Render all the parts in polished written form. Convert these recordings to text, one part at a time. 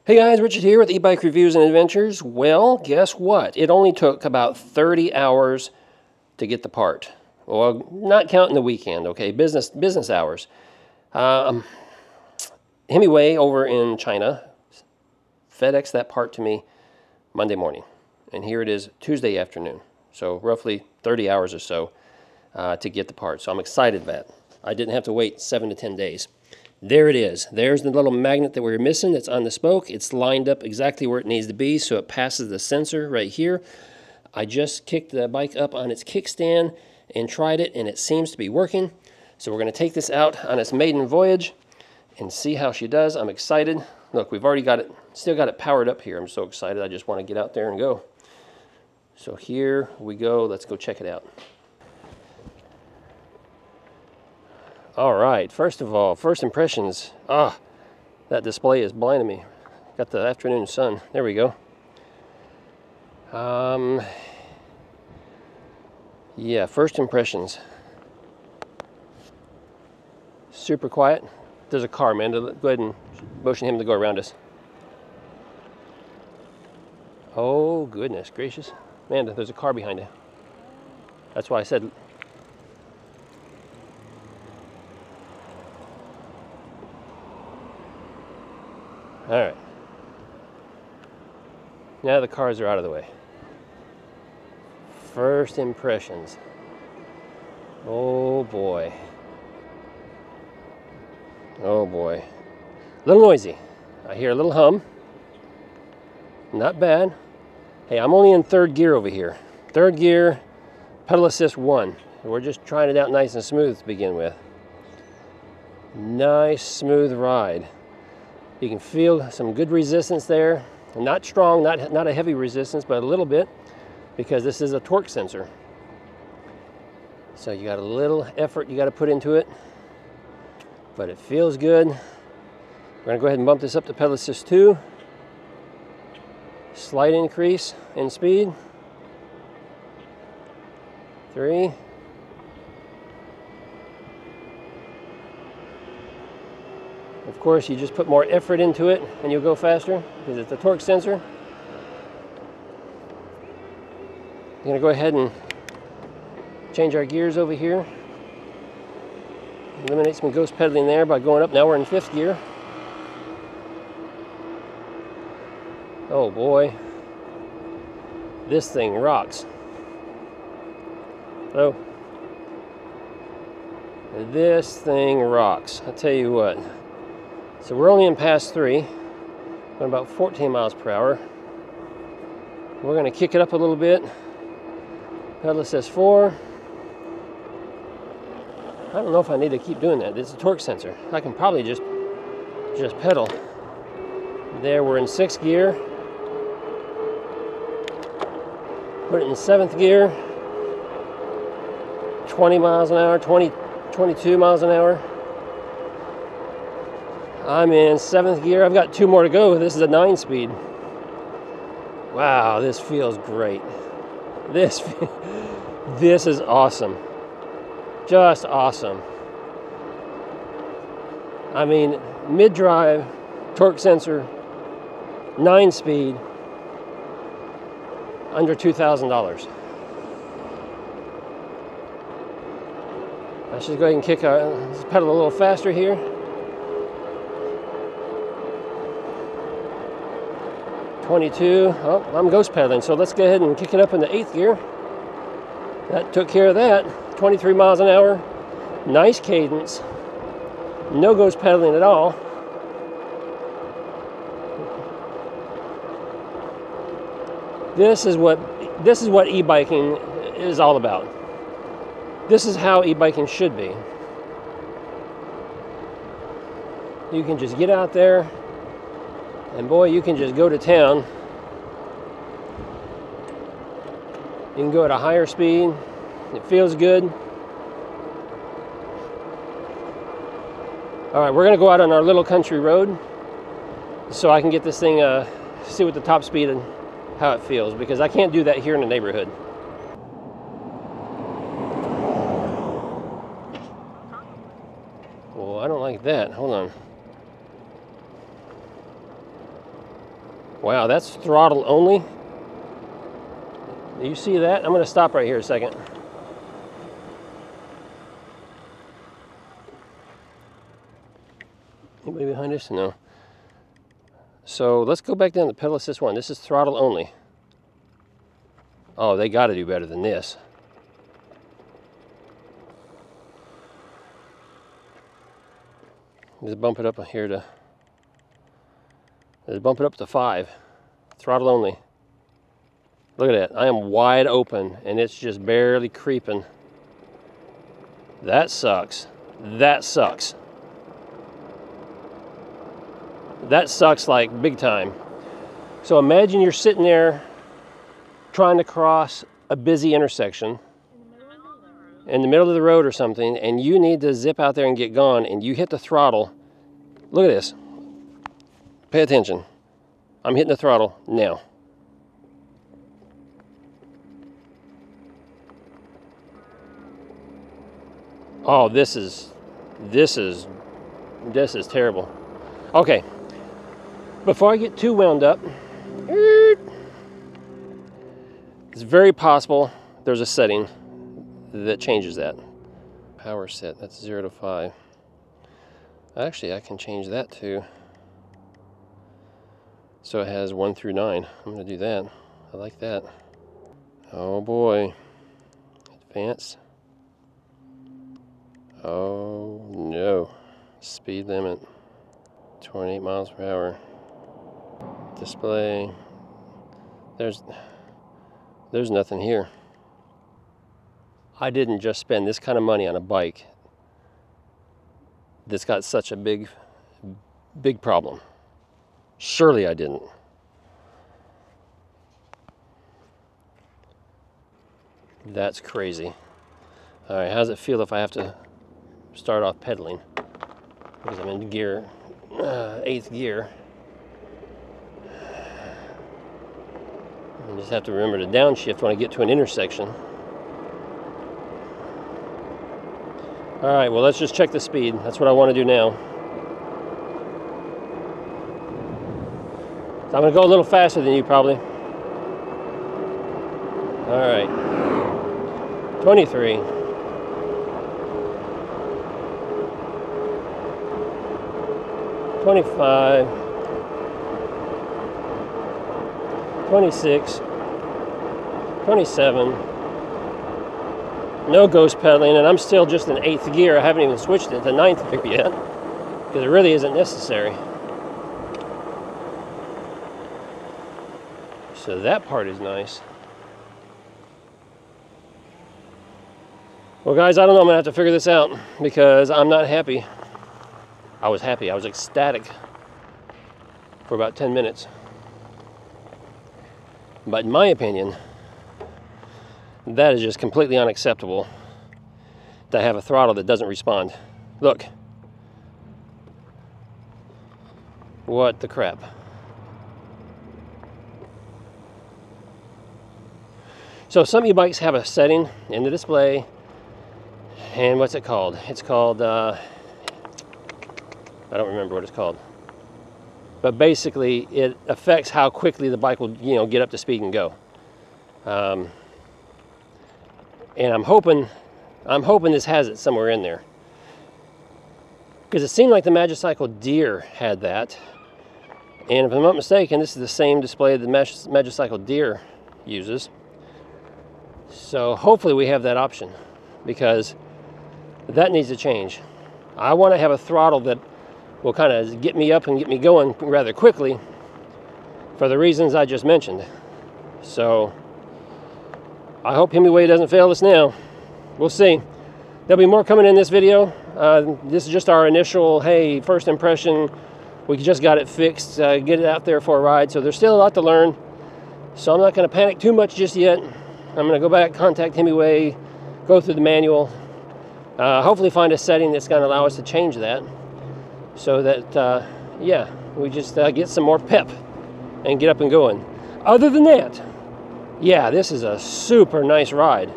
Hey guys, Richard here with eBike Reviews and Adventures. Well, guess what? It only took about 30 hours to get the part. Well, not counting the weekend, okay? Business hours. Himiway over in China FedExed that part to me Monday morning. And here it is Tuesday afternoon. So roughly 30 hours or so to get the part. So I'm excited that I didn't have to wait 7 to 10 days. There it is. There's the little magnet that we were missing. It's on the spoke. It's lined up exactly where it needs to be, so it passes the sensor right here. I just kicked the bike up on its kickstand and tried it, and it seems to be working. So we're going to take this out on its maiden voyage and see how she does. I'm excited. Look, we've already got it, still got it powered up here. I'm so excited. I just want to get out there and go. So here we go. Let's go check it out. All right, first of all, first impressions. That display is blinding me. Got the afternoon sun. There we go. Yeah, first impressions. Super quiet. There's a car, man. Go ahead and motion him to go around us. Oh, goodness gracious. Man, there's a car behind it. That's why I said... All right. Now the cars are out of the way. First impressions. Oh boy. Oh boy. A little noisy. I hear a little hum. Not bad. Hey, I'm only in third gear over here. Third gear, pedal assist 1. We're just trying it out nice and smooth to begin with. Nice smooth ride. You can feel some good resistance there. Not strong, not a heavy resistance, but a little bit, because this is a torque sensor. So you got a little effort you got to put into it, but it feels good. We're going to go ahead and bump this up to pedal assist 2. Slight increase in speed. 3. Of course, you just put more effort into it and you'll go faster because it's a torque sensor. I'm going to go ahead and change our gears over here. Eliminate some ghost pedaling there by going up. Now we're in 5th gear. Oh boy, this thing rocks. So, this thing rocks. I tell you what. So we're only in pass 3, going about 14 miles per hour. We're going to kick it up a little bit. Pedal assist 4. I don't know if I need to keep doing that. It's a torque sensor. I can probably just pedal. There, we're in 6th gear. Put it in 7th gear. 20 miles an hour, 22 miles an hour. I'm in 7th gear. I've got 2 more to go. This is a 9-speed. Wow, this feels great. This is awesome. Just awesome. I mean, mid-drive, torque sensor, 9-speed, under $2,000. Let's just go ahead and let's pedal a little faster here. 22. Oh, I'm ghost pedaling, so let's go ahead and kick it up into 8th gear. That took care of that. 23 miles an hour. Nice cadence. No ghost pedaling at all. This is what e-biking is all about. This is how e-biking should be. You can just get out there, and boy, you can just go to town. You can go at a higher speed. It feels good. All right, we're gonna go out on our little country road so I can get this thing, see what the top speed and how it feels, because I can't do that here in the neighborhood. Well, I don't like that. Hold on. Wow, that's throttle only. Do you see that? I'm going to stop right here a second. Anybody behind us? No. So let's go back down to pedal assist 1. This is throttle only. Oh, they got to do better than this. Just bump it up here to. Just bump it up to 5. Throttle only. Look at that. I am wide open and it's just barely creeping. That sucks. That sucks. That sucks like big time. So imagine you're sitting there trying to cross a busy intersection in the middle of the road or something, and you need to zip out there and get gone, and you hit the throttle. Look at this. Pay attention. I'm hitting the throttle now. Oh, this is terrible. Okay. Before I get too wound up, it's very possible there's a setting that changes that. Power set, that's 0 to 5. Actually, I can change that too. So it has 1 through 9. I'm going to do that. I like that. Oh boy. Advance. Oh no. Speed limit. 28 miles per hour. Display. There's nothing here. I didn't just spend this kind of money on a bike that's got such a big problem. Surely I didn't. That's crazy. All right, how does it feel if I have to start off pedaling? Because I'm in gear, 8th gear. I just have to remember to downshift when I get to an intersection. All right, well, let's just check the speed. That's what I want to do now. So I'm going to go a little faster than you probably. All right. 23. 25. 26. 27. No ghost pedaling, and I'm still just in 8th gear. I haven't even switched it to 9th gear yet, because it really isn't necessary. So that part is nice. Well guys, I don't know, I'm gonna have to figure this out, because I'm not happy. I was happy, I was ecstatic for about 10 minutes. But in my opinion, that is just completely unacceptable to have a throttle that doesn't respond. Look. What the crap. So some e-bikes have a setting in the display, and what's it called? It's called, I don't remember what it's called. But basically, it affects how quickly the bike will, get up to speed and go. And I'm hoping this has it somewhere in there, because it seemed like the Magicycle Deer had that, and if I'm not mistaken, this is the same display that the Magicycle Deer uses. So hopefully we have that option, because that needs to change. I want to have a throttle that will kind of get me up and get me going rather quickly, for the reasons I just mentioned. So I hope Himiway doesn't fail us now. We'll see. There'll be more coming in this video. This is just our initial, hey, first impression. We just got it fixed, get it out there for a ride. So there's still a lot to learn. So I'm not going to panic too much just yet. I'm going to go back, contact Himiway, go through the manual, hopefully find a setting that's going to allow us to change that, so that, yeah, we just get some more pep and get up and going. Other than that, yeah, this is a super nice ride.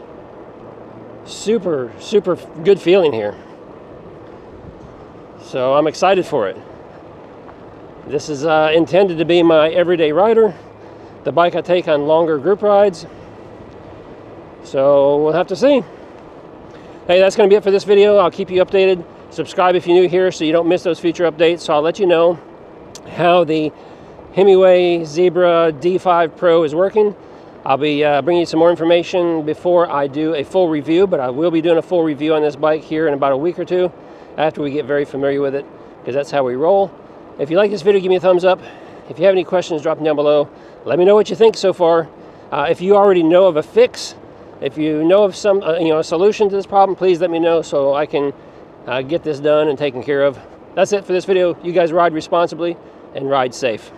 Super, super good feeling here. So I'm excited for it. This is intended to be my everyday rider, the bike I take on longer group rides. So we'll have to see. Hey, that's going to be it for this video. I'll keep you updated. Subscribe if you're new here so you don't miss those future updates. So I'll let you know how the Himiway Zebra D5 Pro is working. I'll be bringing you some more information before I do a full review, but I will be doing a full review on this bike here in about a week or two after we get very familiar with it, because that's how we roll. If you like this video, give me a thumbs up. If you have any questions, drop them down below. Let me know what you think so far. If you already know of a fix, if you know of some a solution to this problem, please let me know so I can get this done and taken care of. That's it for this video. You guys ride responsibly and ride safe.